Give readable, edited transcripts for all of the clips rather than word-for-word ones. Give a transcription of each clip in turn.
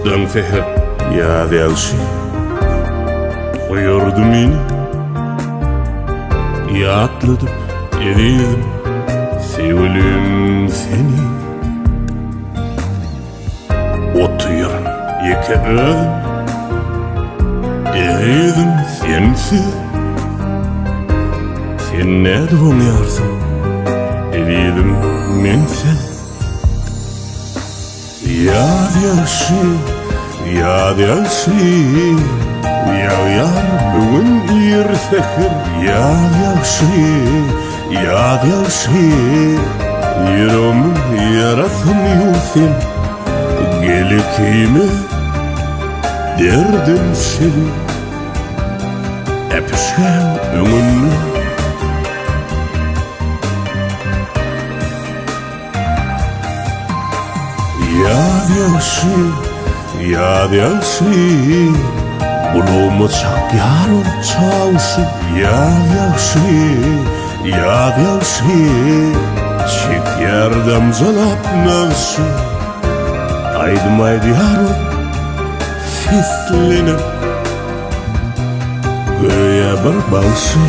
Aldığın feher yad elşi Uyurdu meni Yatladıp ededim Sevülüm seni Otuyarım yeke ödüm Ededim sensiz Sen ne duyarsın Ededim men sen Yad elşi Yad elşi Yağyar bugün bir feher Yad elşi Yad elşi Yüreğimin yarasın yusen Gelekime derdim seni Öpüşken önünü Yad elşi Yad elşi Bulumu çak yarın çavuşu Yad elşi Yad elşi Çek yardım zalap nağışı Aydım aydı yarın Seslenip Göğe bir balşı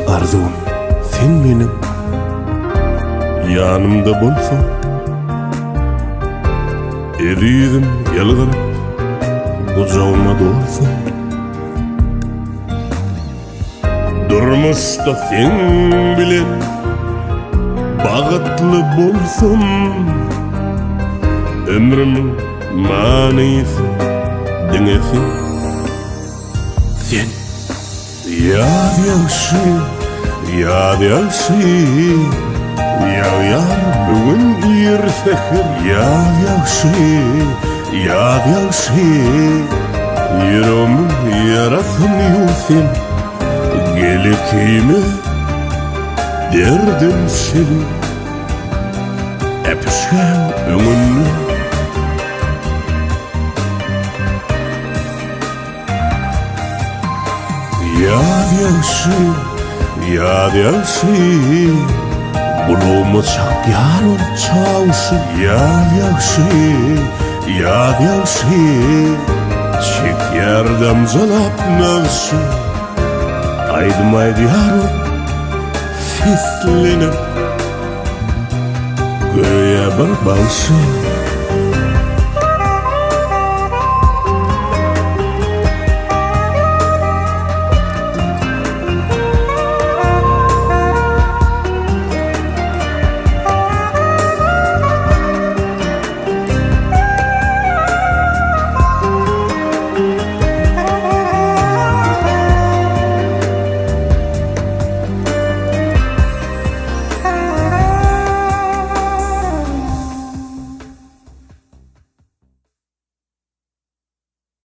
Arzum sen benim yanımda bolsan Eridim yalvarıp kucağıma dolsan Durmuşta sen bilen bağıtlı bolsan Ömrümün manisi dinlesin Sen Yad elşi Yad elşi Yağyar bugün bir feher Yad elşi Yad elşi Yüreğimin yarasın yusen Gelekime derdim seni Öpüşken önünü Yad elşi Yad elşi Bulumu çak yarın çavuşu Yad elşi Yad elşi Çek yardım zalap nağışı Aydım aydı yarın Seslenip Göğe bir balşı